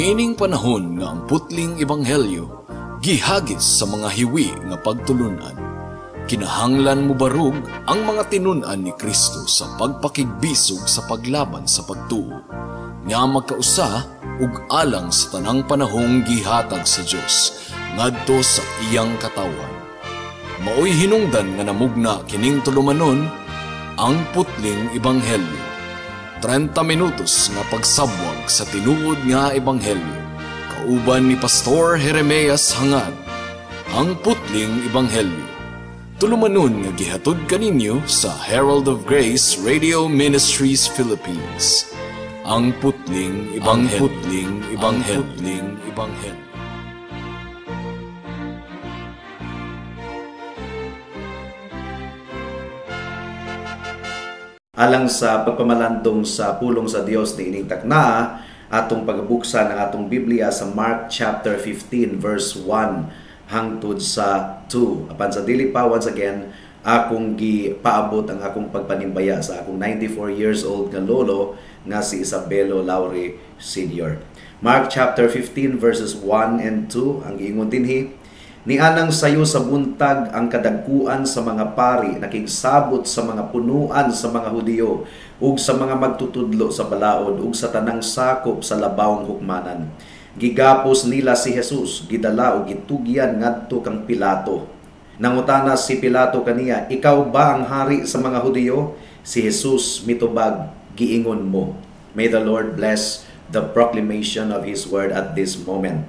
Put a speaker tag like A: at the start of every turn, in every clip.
A: Niining panahon nga ang putling ebanghelyo gihagis sa mga hiwi nga pagtulunan. Kinahanglan mo barug ang mga tinunan ni Kristo sa pagpakigbisog sa paglaban sa pagtuo, nga magkausa ug alang sa tanang panahong gihatag sa Dios ngadto sa iyang katawan. Maoy hinungdan nga namugna kining tulumanon ang putling ebanghelyo. 30 minutos nga pagsabwag sa tinuod nga ebanghelyo. Kauban ni Pastor Jeremias Hangad, ang putling ebanghelyo. Tulumanon nga gihatod kaninyo sa Herald of Grace Radio Ministries Philippines. Ang putling ebanghelyo. Ang putling ebanghelyo.
B: Alang sa pagpamalandong sa pulong sa Dios ni ining takna, atong pagbuksan ng atong Biblia sa Mark chapter 15 verse 1 hangtod sa 2. Apan sa dili pa, once again, akong gipaabot ang akong pagpanimbaya sa akong 94 years old nga lolo nga si Isabelo Laure Sr. Mark chapter 15 verses 1 and 2 ang giingon dinhi, nianang sayo sa buntag ang kadagkuan sa mga pari nakigsabot sa mga punuan sa mga Hudiyo ug sa mga magtutudlo sa balaod ug sa tanang sakop sa labawng hukmanan. Gigapos nila si Jesus, gidala ug gitugyan ngadto kang Pilato. Nangutana si Pilato kaniya, ikaw ba ang hari sa mga Hudiyo? Si Jesus mitubag, giingon mo. May the Lord bless the proclamation of His word at this moment.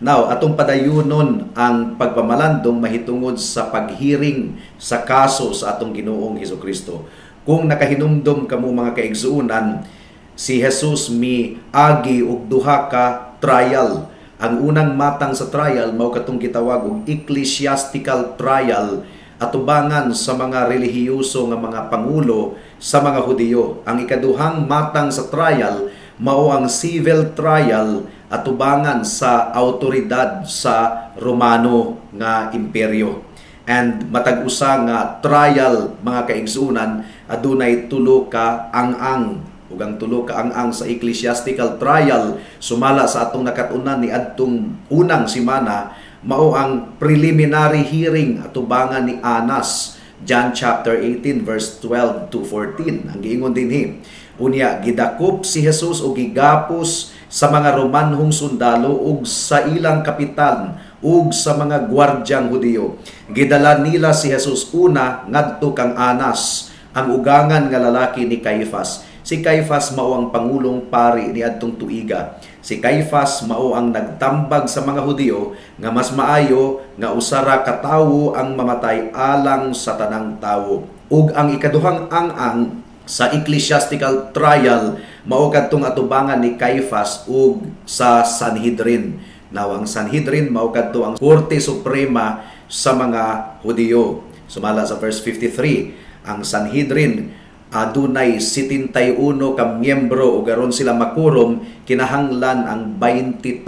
B: Now, atong padayunon ang pagpamalandong mahitungod sa paghiring sa kaso sa atong Ginoong Hesukristo. Kung nakahinumdom kamo mga kaigsuunan, si Jesus mi agi og duha ka trial. Ang unang matang sa trial mao katong gitawag og ecclesiastical trial atubangan sa mga relihiyoso nga mga pangulo sa mga Hudiyo. Ang ikaduhang matang sa trial mao ang civil trial atubangan sa autoridad sa Romano nga imperyo. And matag-usa nga trial mga kaigsuunan adunay tulo ka ang-ang ug ang tulo ka ang-ang sa ecclesiastical trial sumala sa atong nakatunan ni adtong unang simana mao ang preliminary hearing atubangan ni Anas, John chapter 18 verse 12 to 14. Ang giingon dinhi, unya gidakop si Jesus og gigapos sa mga Romanhong sundalo ug sa ilang kapitan ug sa mga gwardyang Hudiyo. Gidala nila si Jesus una ngadto kang Anas, ang ugangan nga lalaki ni Caifas. Si Caifas mao ang pangulong pari ni adtong tuiga. Si Caifas mao ang nagtambag sa mga Hudiyo nga mas maayo nga usara ka tawo ang mamatay alang sa tanang tawo. Ug ang ikaduhang ang-ang sa ecclesiastical trial mao kadtong atubangan ni Caifas ug sa Sanhedrin. Now ang Sanhedrin mao kadto ang Korte Suprema sa mga Hudiyo. Sumala sa verse 53, ang Sanhedrin adunay 71 ka miyembro ug aron sila makurom kinahanglan ang 23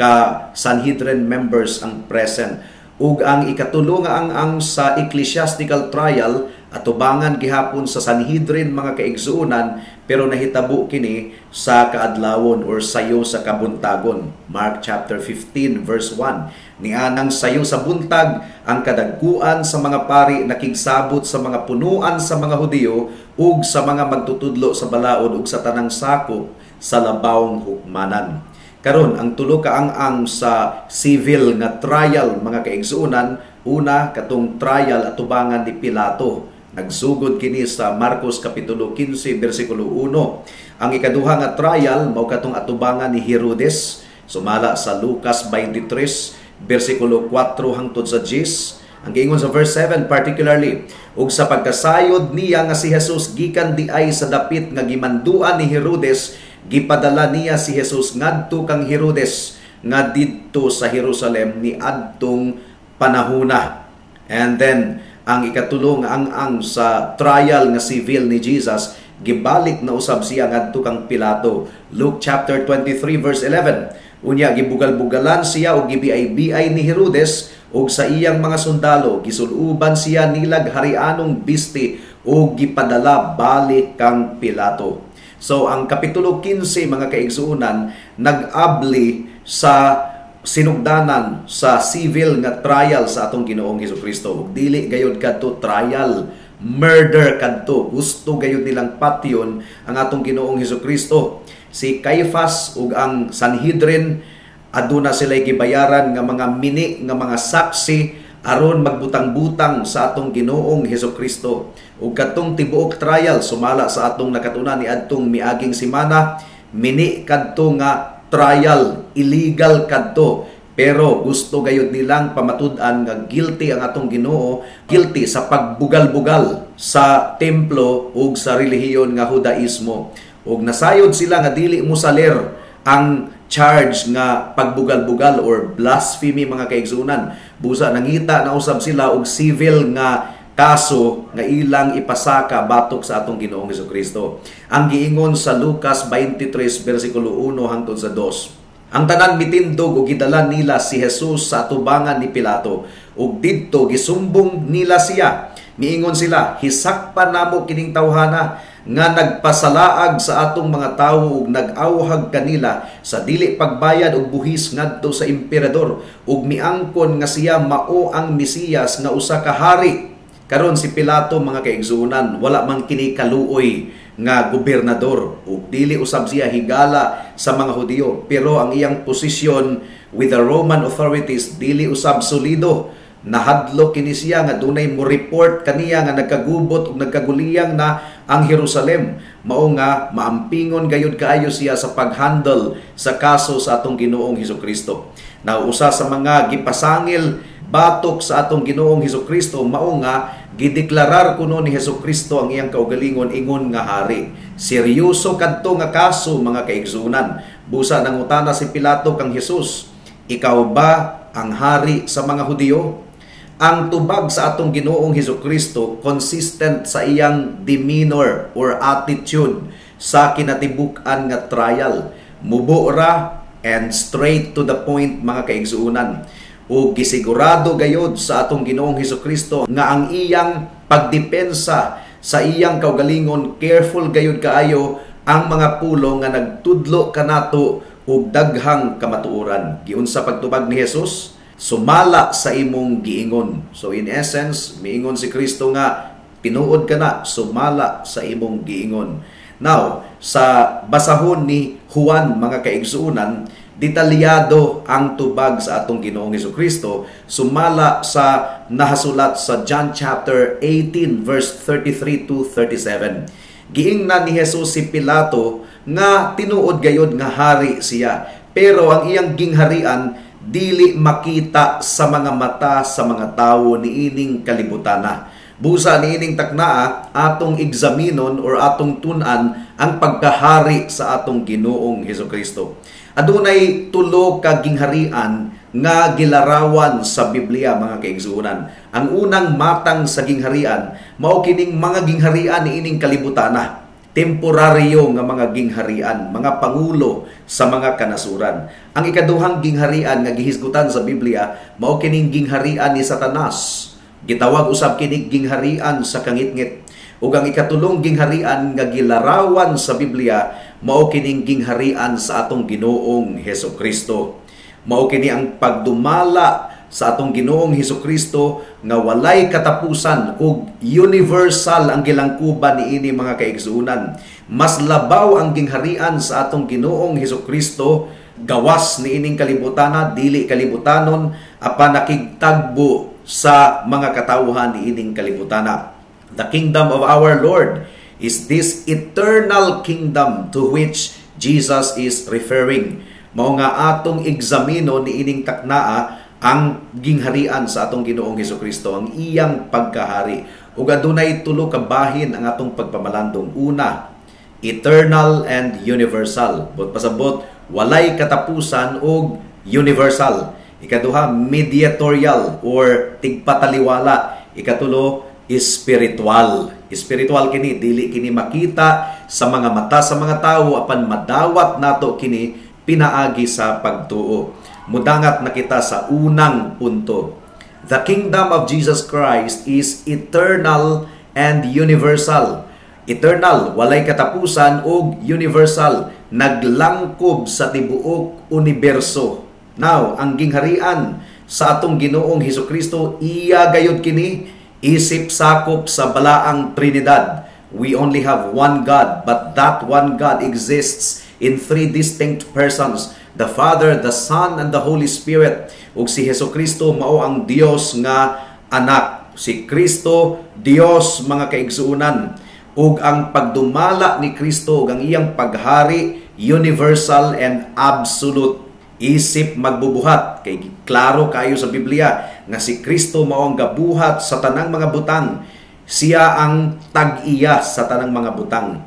B: ka Sanhedrin members ang present. Ug ang ikatulo nga ang sa ecclesiastical trial atubangan gihapon sa Sanhedrin mga kaigsuunan pero nahitabo kini sa kaadlawon or sayo sa kabuntagon. Mark chapter 15 verse 1, nianang sayo sa buntag ang kadagkuan sa mga pari nakigsabot sa mga punuan sa mga Hudiyo ug sa mga magtutudlo sa balaod ug sa tanang sakop sa labawng hukmanan. Karon ang tulo ka ang sa civil nga trial mga kaigsuunan, una katong trial atubangan ni Pilato. Nagsugod kini sa Marcos kapitulo 15 bersikulo 1. Ang ikaduha nga trial mao katong atubangan ni Herodes, sumala sa Lucas 23 bersikulo 4 hangtod sa 10. Ang giingon sa verse 7 particularly, ug sa pagkasayod niya nga si Jesus gikan diay sa dapit nga gimanduan ni Herodes, gipadala niya si Jesus ngadto kang Herodes nga didto sa Jerusalem ni adtong panahuna. And then ang ikatulong ang sa trial nga civil ni Jesus, gibalik na usab siya ngadto kang Pilato. Luke chapter 23 verse 11. Unya gibugal-bugalan siya og gibiay-biay ni Herodes ug sa iyang mga sundalo, gisuluban siya nilag harianong bisti ug gipadala balik kang Pilato. So ang kapitulo 15 mga kaigsuonan nag-abli sa sinugdanan sa civil nga trial sa atong Ginoong Hesukristo. Ug dili gayud kadto trial, murder kadto. Gusto gayud nilang patyon ang atong Ginoong Hesukristo. Si Caiaphas ug ang Sanhedrin aduna sila'y gibayaran nga mga mini nga mga saksi aron magbutang-butang sa atong Ginoong Hesukristo. Ug kadtong tibuok trial sumala sa atong nakatunan ni adtong miaging semana, mini kadto nga trial, illegal kadto. Pero gusto gayud nilang pamatud-an nga guilty ang atong Ginoo, guilty sa pagbugal-bugal sa templo ug sa relihiyon nga Judaismo. Ug nasayod sila nga dili mo saler ang charge nga pagbugal-bugal or blasphemy mga kaigsunan. Busa nangita na usab sila og civil nga kaso nga ilang ipasaka batok sa atong Ginoong Hesukristo. Ang giingon sa Lucas 23 versikulo 1 hangtod sa 2. Ang tanan mitindog ug gidala nila si Jesus sa atubangan ni Pilato ug didto gisumbong nila siya. Miingon sila, hisakpan namo kining tawhana nga nagpasalaag sa atong mga tawo ug nag-awhag kanila sa dili pagbayad og buhis ngadto sa emperador ug miangkon nga siya mao ang Mesiyas nga usa ka hari. Karon si Pilato mga kaigsuonan wala man kini kaluoy nga gobernador ug dili usab siya higala sa mga Hudiyo, pero ang iyang posisyon with the Roman authorities dili usab solido. Nahadlok kini siya nga dunay mo report kaniya nga nagkagubot ug nagkaguliyang na ang Jerusalem. Mao nga maampingon gayud kaayo siya sa paghandle sa kaso sa atong Ginoong Hesukristo. Now usa sa mga gipasangil batok sa atong Ginoong Hesukristo mao nga gideklarar kuno ni Hesukristo ang iyang kaugalingon ingon nga hari. Seryoso kadto nga kaso mga kaigsunan. Busa nangutana si Pilato kang Jesus, ikaw ba ang hari sa mga Hudiyo? Ang tubag sa atong Ginoong Hesukristo consistent sa iyang demeanor or attitude sa kinatibuk-an nga trial. Mubo ra and straight to the point mga kaigsuunan. O gisigurado gayod sa atong Ginoong Hesukristo nga ang iyang pagdepensa sa iyang kaugalingon, careful gayod kaayo ang mga pulong nga nagtudlo kanato og daghang kamatuoran. Giunsa pagtubag ni Jesus? Sumala sa imong giingon. So in essence, miingon si Kristo nga tinuod ka na, sumala sa imong giingon. Now, sa basahon ni Juan mga kaigsuunan, detalyado ang tubag sa atong Ginoong Hesukristo sumala sa nahasulat sa John chapter 18 verse 33 to 37. Giingnan ni Jesus si Pilato nga tinuod gayod nga hari siya, pero ang iyang gingharian dili makita sa mga mata sa mga tawo niining kalibutana. Busa niining taknaa atong examinon or atong tun-an ang pagkahari sa atong Ginoong Hesukristo. Adunay tulo ka gingharian nga gilarawan sa Biblia mga kaigsuonan. Ang unang matang sa gingharian mao kining mga gingharian niining kalibutana. Temporaryo nga mga gingharian, mga pangulo sa mga kanasuran. Ang ikaduhang gingharian nga gihisgutan sa Biblia mao kining gingharian ni Satanas. Gitawag usab kini gingharian sa kangitngit. Ug ang ikatulong gingharian nga gilarawan sa Biblia mao kining gingharian sa atong Ginoong Hesukristo. Mao kini ang pagdumala sa atong Ginoong Hesukristo nga walay katapusan ug universal ang gilangkuban niini mga kaigsuonan. Mas labaw ang gingharian sa atong Ginoong Hesukristo, gawas niining kalibutana, dili kalibutanon, apan nakigtagbo sa mga katawhan niining kalibutana. The kingdom of our Lord is this eternal kingdom to which Jesus is referring. Mao nga atong examino niining taknaa ang gingharian sa atong Ginoong Hesukristo, ang iyang pagkahari. Ug adunay tulo ka bahin ang atong pagpamalandong. Una, eternal and universal. But pasabot, walay katapusan og universal. Ikaduha, mediatorial or tigpataliwala. Ikatulo, spiritual. Spiritual kini, dili kini makita sa mga mata sa mga tawo, apan madawat nato kini pinaagi sa pagtuo. Mudangat na kita sa unang punto. The kingdom of Jesus Christ is eternal and universal. eternal, walay katapusan ug universal, naglangkob sa tibuok universo. Now, ang gingharian sa atong Ginoong Hesukristo, iya gayud kini isip sakop sa balaang Trinidad. We only have one God, but that one God exists in three distinct persons: the Father, the Son, and the Holy Spirit. Ug si Hesukristo mao ang Dios nga anak. Si Kristo Dios, mga kaigsuunan. Ug ang pagdumala ni Kristo ug ang iyang paghari universal and absolute. Isip magbubuhat, kay klaro kayo sa Biblia nga si Kristo mao ang gabuhat sa tanang mga butang. Siya ang tag-iya sa tanang mga butang.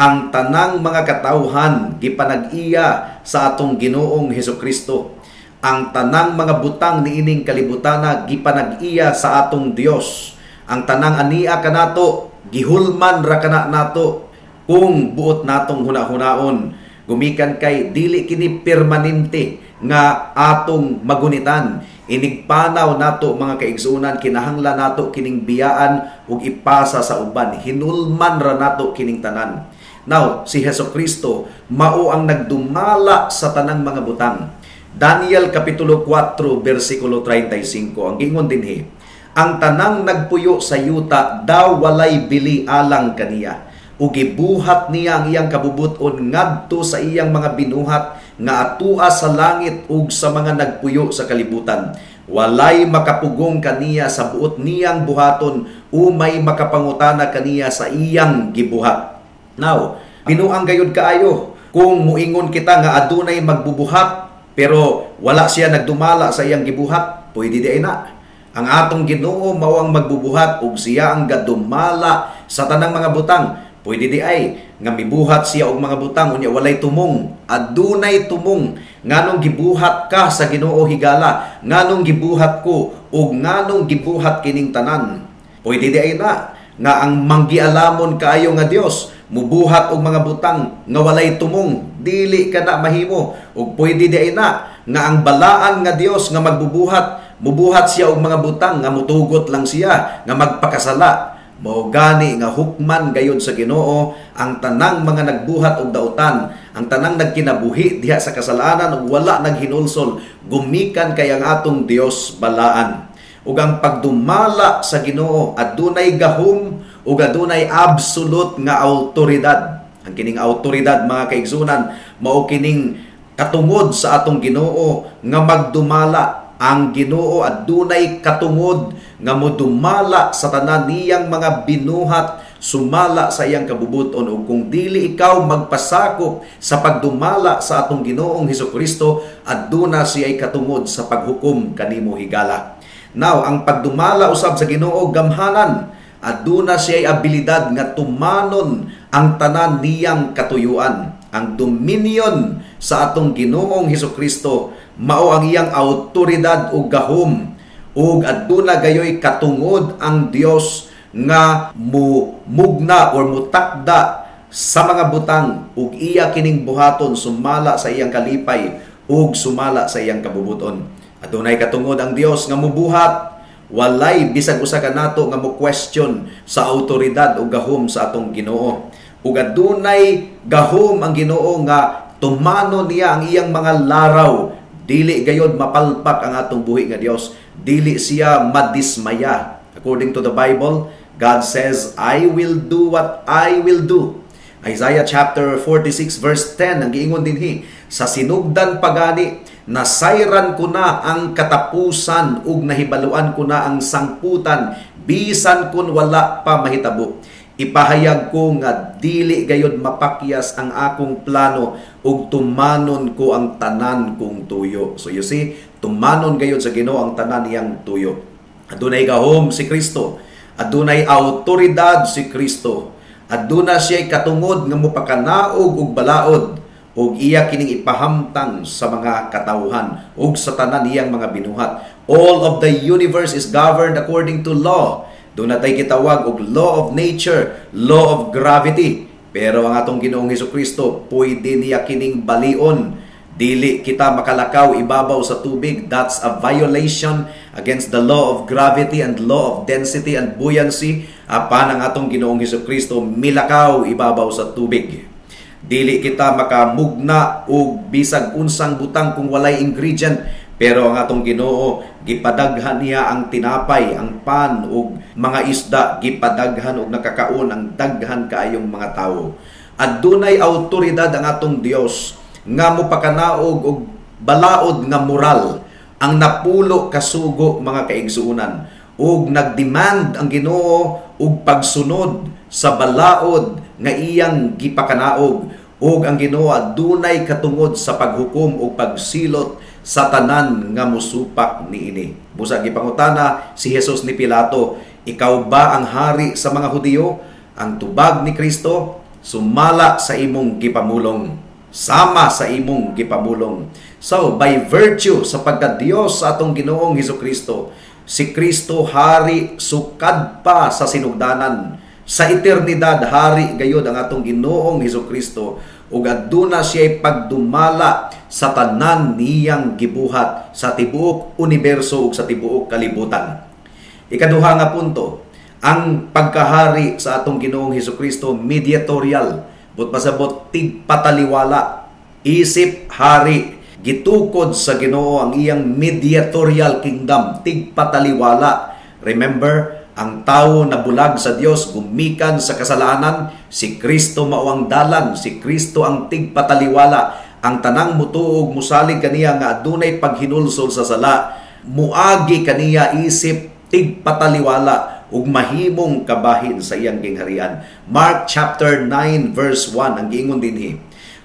B: Ang tanang mga katawhan gipanag-iya sa atong Ginoong Hesukristo. Ang tanang mga butang niining kalibutana gipanag-iya sa atong Dios. Ang tanang ania kanato gihulman ra kana nato kung buot natong hunahunaon. Gumikan kay dili kini permanente nga atong magunitan. Inigpanaw nato, mga kaigsuunan, kinahanglan nato kining biyaan ug ipasa sa uban. Hinulman ra nato kining tanan. Now, si Hesukristo mao ang nagdumala sa tanang mga butang. Daniel kapitulo 4 bersikulo 35 ang gingon dinhi, ang tanang nagpuyo sa yuta daw walay bili alang kaniya. Ug gibuhat niya ang iyang kabubuton ngadto sa iyang mga binuhat nga atua sa langit ug sa mga nagpuyo sa kalibutan. Walay makapugong kaniya sa buot niyang buhaton, umay makapangutana kaniya sa iyang gibuhat. Now, binuang gayud kaayo kung muingon kita nga adunay magbubuhat pero wala siya nagdumala sa iyang gibuhat, pwede di ay na. Ang atong Ginoo mao ang magbubuhat ug siya ang gadumala sa tanang mga butang. Pwede di ay nga mibuhat siya og mga butang unya walay tumong. Adunay tumong nganong gibuhat ka sa Ginoo higala, nganong gibuhat ko ug nganong gibuhat kining tanan. Pwede di ay na nga ang manggialamon kaayo nga Dios mubuhat og mga butang nga walay tumong, dili ka na mahimo. Ug pwede di ay na nga ang balaan nga Dios nga magbubuhat, mubuhat siya og mga butang nga mutugot lang siya nga magpakasala. Mao gani nga hukman gayon sa Ginoo ang tanang mga nagbuhat og dautan, ang tanang nagkinabuhi diha sa kasalanan ug wala naghinulsol, gumikan kay ang atong Dios balaan. Ug ang pagdumala sa Ginoo adunay gahom ug adunay absolute nga awtoridad. Ang kining awtoridad, mga kaigsunan, mao kining katungod sa atong Ginoo nga magdumala. Ang Ginoo adunay katungod nga modumala sa tanan niyang mga binuhat, sumala sa iyang kabubuton. Ug kung dili ikaw magpasakop sa pagdumala sa atong Ginoong Hesukristo, aduna siya'y katungod sa paghukom kanimo higala. Now, ang pagdumala usab sa Ginoo gamhanan, aduna siya'y abilidad nga tumanon ang tanan niyang katuyuan. Ang dominion sa atong Ginoong Hesukristo mao ang iyang awtoridad ug gahom, ug aduna gayoy katungod ang Dios nga mugna or mutakda sa mga butang ug iya kining buhaton sumala sa iyang kalipay ug sumala sa iyang kabubuton. Adunay katungod ang Dios nga mubuhat, walay bisag usa ka nato nga mo question sa awtoridad ug gahom sa atong Ginoo. Ug adunay gahom ang Ginoo nga tumano niya ang iyang mga laraw. Dili gayod mapalpak ang atong buhi nga Dios. Dili siya madismaya. According to the Bible, God says, I will do what I will do. Isaiah chapter 46 verse 10 ang giingon dinhi, sa sinugdan pagani nasayran ko na ang katapusan ug nahibaluan ko na ang sangputan bisan kun wala pa mahitabo. Ipahayag ko nga dili gayod mapakyas ang akong plano ug tumanon ko ang tanan kong tuyo. So you see, tumanon gayod sa Ginoo ang tanan niyang tuyo. Adunay gahom si Kristo, adunay awtoridad si Kristo, aduna siya'y katungod nga mopakanaog ug balaod, ug iya kining ipahamtang sa mga katawhan ug sa tanan niyang mga binuhat. All of the universe is governed according to law. Doon natay kitawag og law of nature, law of gravity. Pero ang atong Ginoong Hesukristo, pwede niya kining balion. Dili kita makalakaw ibabaw sa tubig. That's a violation against the law of gravity and law of density and buoyancy, apan ang atong Ginoong Hesukristo milakaw ibabaw sa tubig. Dili kita makamugna og bisag unsang butang kung walay ingredient, pero ang atong Ginoo gipadaghan niya ang tinapay, ang pan ug mga isda, gipadaghan og nakakaon ang daghan kaayong mga tawo. Adunay awtoridad ang atong Dios nga mopakanaog og balaod nga moral ang napulo kasugo mga kaigsuonan, ug nagdemand ang Ginoo og pagsunod sa balaod nga iyang gipakanaog, ug ang Ginoo adunay katungod sa paghukom o pagsilot sa tanan nga musupak niini. Busa gipangutana si Jesus ni Pilato, ikaw ba ang hari sa mga Hudiyo? Ang tubag ni Kristo, sumala sa imong gipamulong, sama sa imong gipamulong. So, by virtue sa pagka-Diyos sa atong Ginoong Hesukristo, si Kristo hari sukad pa sa sinugdanan. Sa eternidad, hari gayud ang atong Ginoong Hesukristo, ug aduna siya pagdumala sa tanan niyang gibuhat sa tibuok universo ug sa tibuok kalibutan. Ikaduha nga punto, ang pagkahari sa atong Ginoong Hesukristo mediatorial, but pasabot tigpataliwala, isip hari, gitukod sa Ginoo ang iyang mediatorial kingdom, tigpataliwala. Remember, ang tao na bulag sa Dios, gumikan sa kasalanan, si Kristo mao ang dalan, si Kristo ang tigpataliwala. Ang tanang mutuog musalig kaniya nga adunay paghinulsol sa sala, muagi kaniya isip tigpataliwala ug mahimong kabahin sa iyang gingharian. Mark chapter 9 verse 1 ang giingon dinhi.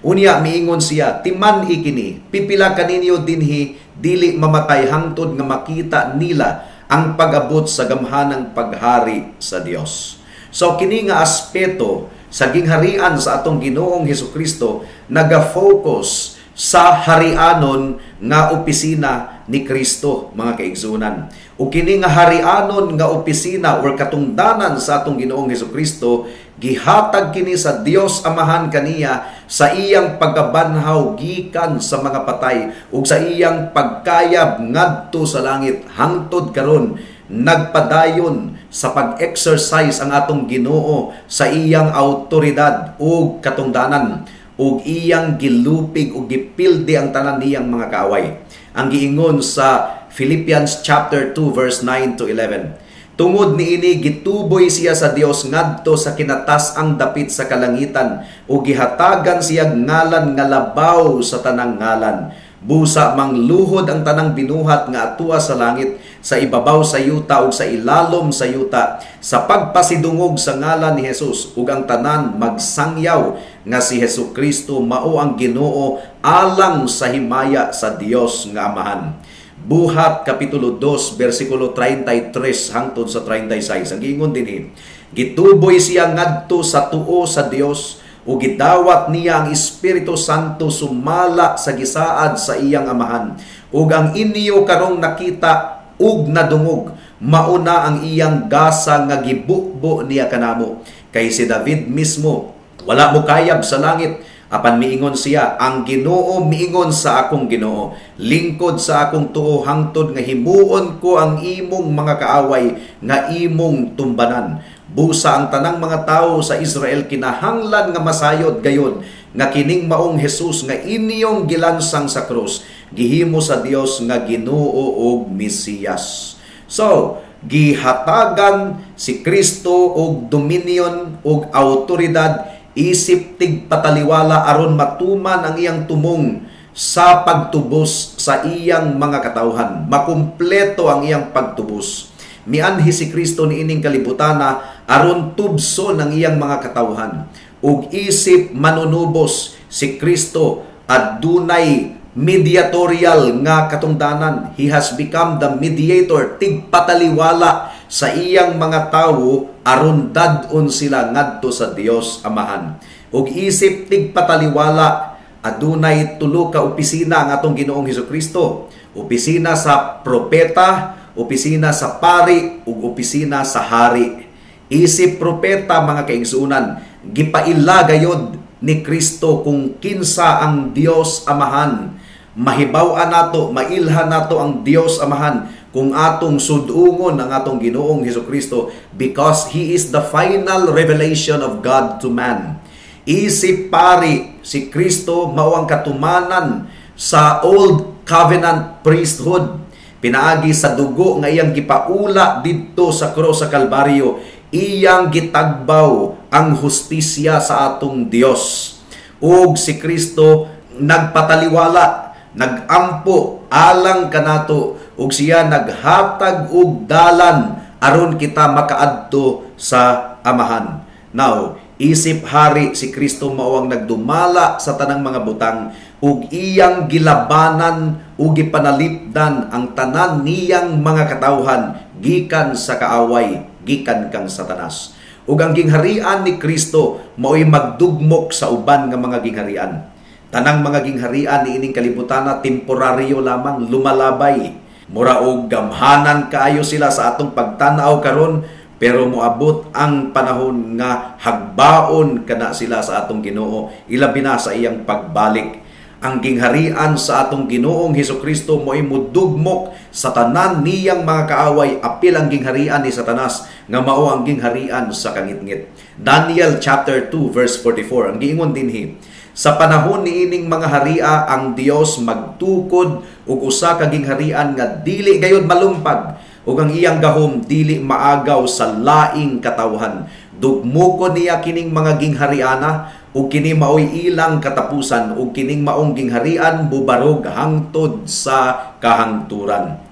B: Unya miingon siya, timan ikini, pipila kaninyo dinhi dili mamatay hangtod nga makita nila ang pag-abot sa gamhanang paghari sa Dios. So kini nga aspeto sa gingharian sa atong Ginoong Hesukristo naga-focus sa harianon nga opisina ni Kristo, mga kaigsunan. O kini nga harianon nga opisina or katungdanan sa atong Ginoong Hesukristo, gihatag kini sa Dios Amahan kaniya sa iyang pagkabanhaw gikan sa mga patay ug sa iyang pagkayab ngadto sa langit hangtod karon. Nagpadayon sa pag-exercise ang atong Ginoo sa iyang awtoridad ug katungdanan ug iyang gilupig ug gipildi ang tanan niyang mga kaaway. Ang giingon sa Philippians chapter 2 verse 9 to 11. Tungod niini gituboy siya sa Dios ngadto sa kinatas-ang dapit sa kalangitan ug gihatagan siya ngalan nga labaw sa tanang ngalan. Busa mangluhod ang tanang binuhat nga atua sa langit, sa ibabaw sa yuta ug sa ilalom sa yuta, sa pagpasidungog sa ngalan ni Jesus, ug ang tanan magsangyaw nga si Hesukristo mao ang Ginoo alang sa himaya sa Dios nga Amahan. Buhat kapitulo 2 bersikulo 33 hangtod sa 36 ang giingon dinhi, gituboy siya ngadto sa tuo sa Dios ug gidawat niya ang Espiritu Santo sumala sa gisaad sa iyang Amahan. Ug ang inyo karong nakita ug nadungog mauna ang iyang gasa nga gibukbo niya kanamo. Kay si David mismo wala mo kayab sa langit, apan miingon siya, ang Ginoo miingon sa akong Ginoo, lingkod sa akong tuo hangtod nga himuon ko ang imong mga kaaway nga imong tumbanan. Busa ang tanang mga tao sa Israel kinahanglan nga masayod gayon nga kining maong Jesus nga inyong gilansang sa krus gihimo sa Dios nga Ginoo ug Mesiyas. So, gihatagan si Kristo og dominion ug awtoridad isip tigpataliwala aron matuman ang iyang tumong sa pagtubos sa iyang mga katawhan. Makumpleto ang iyang pagtubos. Mianhi si Kristo niining kalibutana aron tubson ang iyang mga katawhan. Ug isip manunubos si Kristo adunay mediatorial nga katungdanan. He has become the mediator, tigpataliwala sa iyang mga tawo aron dadon sila ngadto sa Dios Amahan. Ug isip tigpataliwala adunay tulo ka opisina ang atong Ginoong Hesukristo. Opisina sa propeta, opisina sa pari, ug opisina sa hari. Isip propeta, mga kaigsuunan, gipaila gayod ni Kristo kung kinsa ang Dios Amahan. Mahibaw-an nato, mailhan nato ang Dios Amahan kung atong sudungon ang atong Ginoong Hesukristo because He is the final revelation of God to man. Isip pari, si Kristo mao ang katumanan sa Old Covenant priesthood. Pinaagi sa dugo nga iyang gipaula didto sa krus sa Kalbaryo, iyang gitagbaw ang hustisya sa atong Dios. Ug si Kristo nagpataliwala, nagampo alang kanato, ug siya naghatag og dalan aron kita makaadto sa Amahan. Now, isip hari si Kristo mao ang nagdumala sa tanang mga butang ug iyang gilabanan ug gipanalipdan ang tanan niyang mga katawhan gikan sa kaaway, gikan kang Satanas. Ug ang gingharian ni Kristo mao'y magdugmok sa uban nga mga gingharian. Tanang mga gingharian ni ining kalibutan na temporaryo lamang, lumalabay. Mura og gamhanan kaayo sila sa atong pagtanaw karon, pero moabot ang panahon nga hagbaon kana sila sa atong Ginoo, ilabi na sa iyang pagbalik. Ang gingharian sa atong Ginoong Hesukristo mo'y mudugmok sa tanan niyang mga kaaway, apil ang gingharian ni Satanas nga mao ang gingharian sa kangitngit. Daniel chapter 2 verse 44 ang giingon dinhi, sa panahon niining mga haria ang Dios magtukod ug usa ka gingharian nga dili gayud malumpag, ug ang iyang gahom dili maagaw sa laing katawhan. Dugmokon niya kining mga ginghariana ug kini maoy ilang katapusan, ug kining maong gingharian bubarog hangtod sa kahangturan.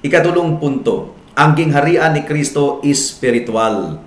B: Ikatulong punto, ang gingharian ni Kristo is spiritual.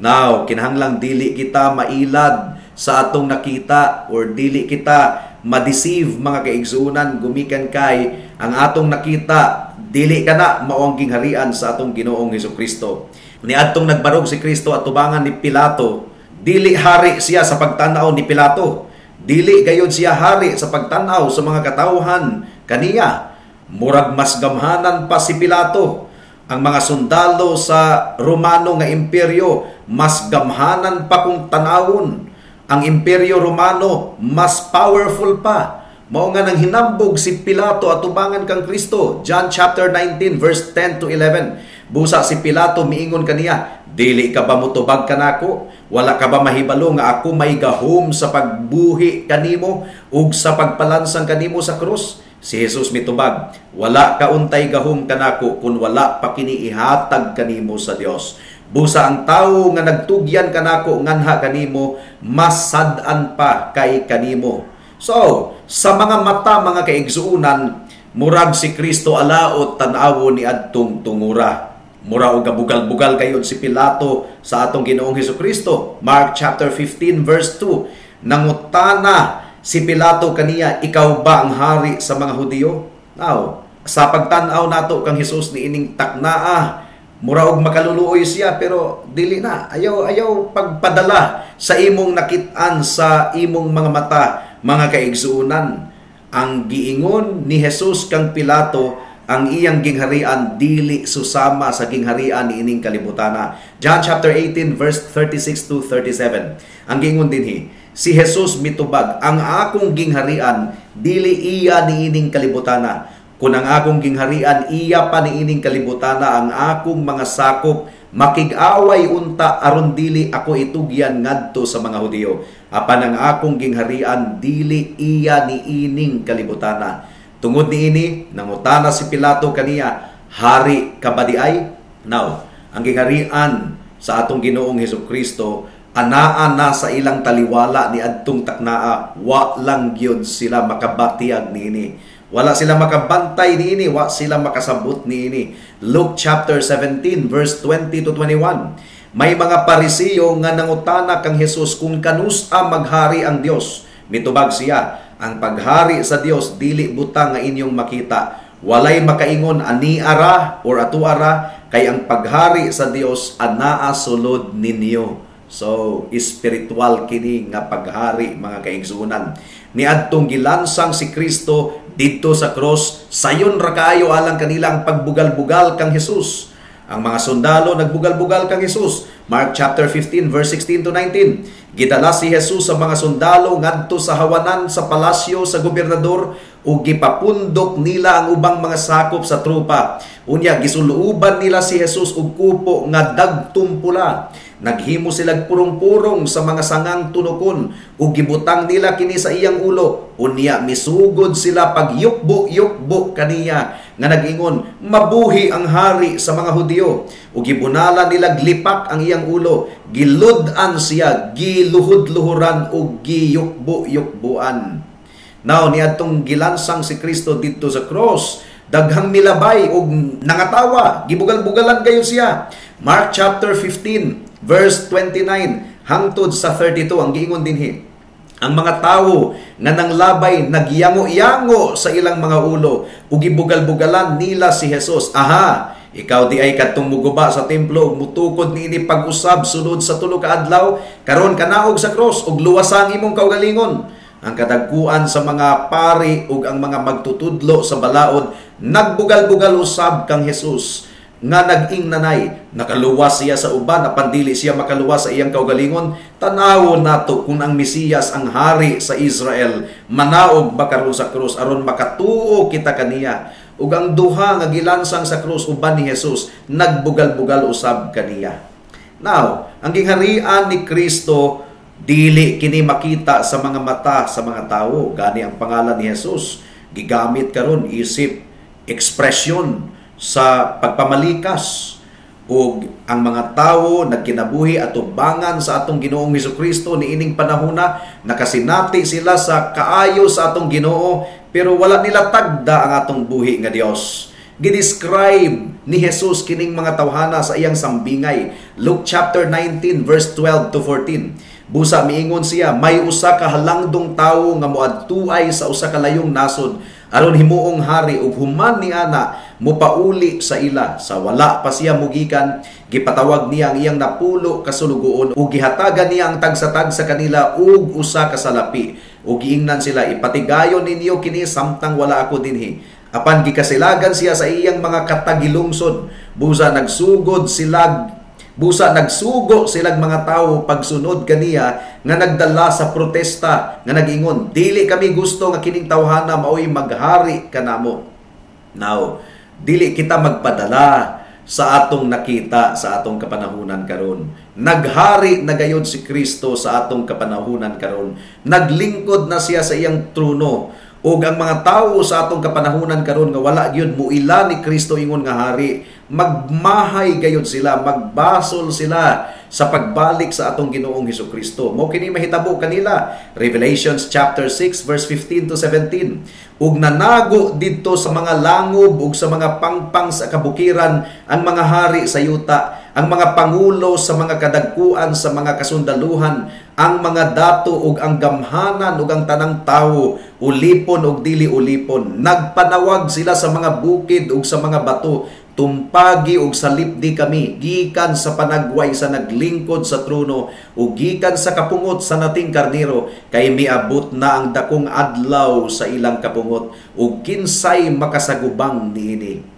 B: Now, kinahanglang dili kita mailad sa atong nakita or dili kita ma-deceive mga kaigsuonan gumikan kay ang atong nakita dili kana mao ang gingharian sa atong Ginoong Hesukristo. Niadtong nagbarog si Kristo at tubangan ni Pilato, dili hari siya sa pagtanaw ni Pilato. Dili gayud siya hari sa pagtanaw sa mga katawhan kaniya. Murag mas gamhanan pa si Pilato. Ang mga sundalo sa Romano nga imperyo mas gamhanan pa kung tanawon. Ang imperyo Romano mas powerful pa. Mao nga nang hinambog si Pilato at tubangan kang Kristo. John chapter 19 verse 10 to 11. Busa si Pilato miingon kaniya, dili ka ba mutubag kanako? Wala ka ba mahibalo nga ako may gahom sa pagbuhi kanimo ug sa pagpalansang kanimo sa krus? Si Jesus mitubag, wala ka untay gahom kanako kun wala pa kini ihatag kanimo sa Dios. Busa ang tawo nga nagtugyan kanako nganha kanimo, mas sad-an pa kay kanimo. So, sa mga mata mga kaigsuunan, murag si Kristo alaot tan-awo ni adtong tungura. Mura og gabugal-bugal kayon si Pilato sa atong Ginoong Hesukristo. Mark chapter 15 verse 2. Nangutana si Pilato kaniya, ikaw ba ang hari sa mga Hudiyo? Now, sa pagtan-aw nato kang Hesus ni ining taknaa, mura og makaluluoy siya pero dili na. Ayaw pagpadala sa imong nakit-an sa imong mga mata, mga kaigsuunan. Ang giingon ni Jesus kang Pilato, ang iyang gingharian dili susama sa gingharian ni ining kalibutana. John chapter 18 verse 36 to 37. Ang giingon dinhi, si Jesus mitubag, ang akong gingharian dili iya ni ining kalibutana. Kung ang akong gingharian iya pa ni ining kalibutana, ang akong mga sakop makig-away unta aron dili ako itugyan ngadto sa mga Hudiyo. Apan ang akong gingharian dili iya ni ining kalibutana. Tungod ni ini, nangutana si Pilato kaniya, hari ka ba di ay? Now, ang gingharian sa atong Ginoong Hesukristo, anaa na sa ilang taliwala ni adtong taknaa, wa lang gyud sila makabatiag niini. Wala sila makabantay niini, wa sila makasabot niini. Luke chapter 17 verse 20 to 21. May mga Parisiyo nga nangutana kang Hesus kung kanusa maghari ang Dios. Mitubag siya, ang paghari sa Dios dili butang nga inyong makita. Walay makaingon ani ara or atuara, kay ang paghari sa Dios anaa sulod ninyo. So, spiritual kini nga paghari mga kaigsuonan. Niadtong gilansang si Kristo didto sa cross, sayon ra kaayo alang kanilang pagbugal-bugal kang Hesus. Ang mga sundalo nagbugal-bugal kang Hesus. Mark chapter 15 verse 16 to 19. Gidala si Jesus sa mga sundalo ngadto sa hawanan sa palasyo sa gobernador ug gipapundok nila ang ubang mga sakop sa trupa. Unya gisuluuban nila si Jesus og kupo nga dagtum pula. Naghimo sila purong-purong sa mga sangang tunokon ug gibutang nila kini sa iyang ulo. Unya misugod sila pagyukbo-yukbo kaniya nga nag-ingon, mabuhi ang hari sa mga Hudyo. Ug gibunala nila glipak ang iyang ulo, gilud-an siya, giluhod-luhuran ug giyukbo-yukbuan. Now niadtong gilansang si Kristo didto sa cross, daghang milabay ug nangatawa, gibugal-bugalan kayo siya. Mark chapter 15 verse 29 hangtod sa 32 ang giingon dinhi. Ang mga tawo nga nanglabay nagyango-yango sa ilang mga ulo ug gibugal-bugalan nila si Jesus. Aha, ikaw di ay kadtong muguba sa templo ug mutukod niini pag-usab sulod sa tulo ka adlaw, karon kanaog sa cross ug luwasang imong kaugalingon. Ang kadagkuan sa mga pari ug ang mga magtutudlo sa balaod nagbugal-bugal usab kang Jesus nga nag-ing nanay, nakaluwas siya sa uban, napandili siya makaluwas sa iyang kaugalingon. Tanawon nato kung ang Mesiyas, ang hari sa Israel, manaog ba karon sa krus aron makatuo kita kaniya. Ug ang duha nga gilansang sa krus uban ni Jesus, nagbugal-bugal usab kaniya. Now, ang gingharian ni Kristo dili kini makita sa mga mata sa mga tawo. Gani ang pangalan ni Jesus gigamit karon isip, ekspresyon sa pagpamalikas, ug ang mga tawo nagkinabuhi at ubangan sa atong Ginoong Hesukristo niining panahona, nakasinati sila sa kaayo sa atong Ginoo pero wala nila tagda ang atong buhi nga Dios. Gidescribe ni Jesus kining mga tawhana sa iyang sambingay. Luke chapter 19 verse 12 to 14. Busa miingon siya, may usa ka halangdong tawo nga moadtuay sa usa ka layong nasod aron himuong hari ug human ni ana mopauli sa ila. Sa wala pa siya mugikan, gipatawag niya ang iyang napulo kasulugoon ug gihatagan niya ang tag-sa-tag sa kanila ug usa ka salapi ug giingnan sila, ipatigayon ninyo kini samtang wala ako dinhi. Apan gikasilagan siya sa iyang mga katagilungsod, busa nagsugo silang mga tawo pagsunod kaniya nga nagdala sa protesta nga nag-ingon, dili kami gusto nga kining tawhana maoy maghari kanamo. Now, dili kita magpadala sa atong nakita sa atong kapanahunan karon. Naghari na gayud si Kristo sa atong kapanahunan karon. Naglingkod na siya sa iyang trono. Ug ang mga tawo sa atong kapanahunan karon nga wala gyud muila ni Kristo ingon nga hari, magmahay gayud sila, magbasol sila sa pagbalik sa atong Ginoong Hesukristo. Mao kini mahitabo kanila. Revelations chapter 6 verse 15 to 17. Ug nanago didto sa mga langob ug sa mga pangpang sa kabukiran ang mga hari sa yuta, ang mga pangulo sa mga kadagkuan sa mga kasundaluhan, ang mga dato ug ang gamhanan ug ang tanang tawo, ulipon ug dili ulipon. Nagpanawag sila sa mga bukid ug sa mga bato, tumpagi ug salipdi kami gikan sa panagway sa naglingkod sa trono ug gikan sa kapungot sa nating karnero, kay miabot na ang dakong adlaw sa ilang kapungot ug kinsay makasagubang niini.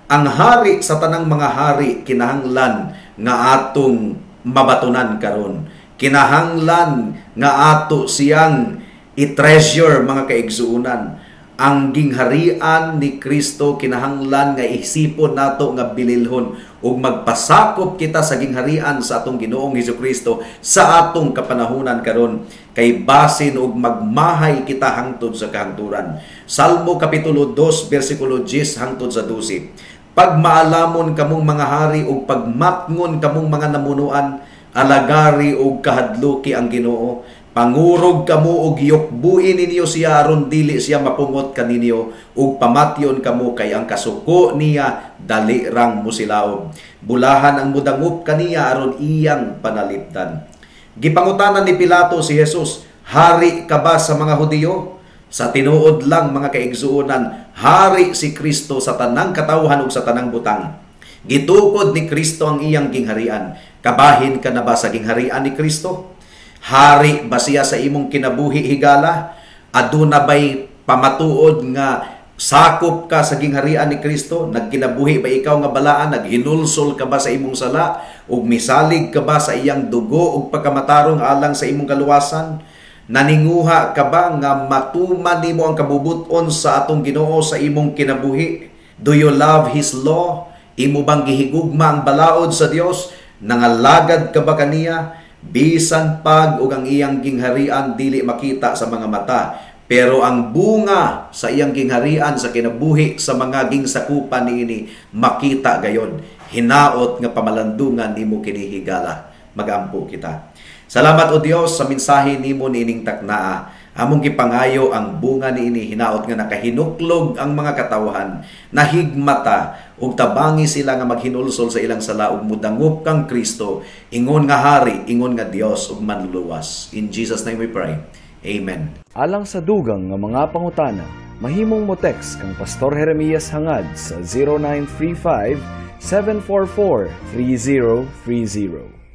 B: Ang hari sa tanang mga hari kinahanglan nga atong mabatunan karon. Kinahanglan nga ato siyang i-treasure mga kaigsuunan. Ang gingharian ni Kristo kinahanglan nga isipon nato nga bililhon ug magpasakop kita sa gingharian sa atong Ginoong Hesukristo sa atong kapanahunan karon, kay basin ug magmahay kita hangtod sa kahangturan. Salmo kapitulo 2 bersikulo 10 hangtod sa 12. Pagmaalamon kamong mga hari ug pagmatngon kamong mga namunuan, alagari ug kahadluki ang Ginoo. Pangurog kamo og yukbuin ninyo siya aron dili siya mapungot kaninyo ug pamatyon kamo kay ang kasuko niya dali rang musilaob. Bulahan ang mudangup kaniya aron iyang panalipdan. Gipangutanan ni Pilato si Jesus, hari ka ba sa mga Hudyo? Sa tinuod lang mga kaigsuonan, hari si Kristo sa tanang katawhan ug sa tanang butang. Gitukod ni Kristo ang iyang gingharian. Kabahin ka na ba sa gingharian ni Kristo? Hari ba siya sa imong kinabuhi higala? Aduna ba'y pamatuod nga sakop ka sa gingharian ni Kristo? Nagkinabuhi ba ikaw nga balaan? Naghinulsol ka ba sa imong sala? Ug misalig ka ba sa iyang dugo ug pagkamatarong alang sa imong kaluwasan? Naninguha ka ba nga matuman nimo ang kabubuton sa atong Ginoo sa imong kinabuhi? Do you love His law? Imo bang gihigugma ang balaod sa Dios? Nangalagad ka ba kaniya? Bisan pag ug ang iyang gingharian dili makita sa mga mata, pero ang bunga sa iyang gingharian sa kinabuhi sa mga gingsakupan niini makita gayon. Hinaot nga pamalandungan nimo kini higala. Magampo kita. Salamat o Dios sa mensahe nimo niining taknaa. Among gipangayo ang bunga niini hinaot nga nakahinuklog ang mga katawhan, nahigmata ug tabangi sila nga maghinulsol sa ilang sala ug mudangup kang Kristo, ingon nga hari, ingon nga Dios ug manluluwas. In Jesus name we pray. Amen.
C: Alang sa dugang nga mga pangutana, mahimong mo text kang Pastor Jeremias hangad sa 0935 744 3030.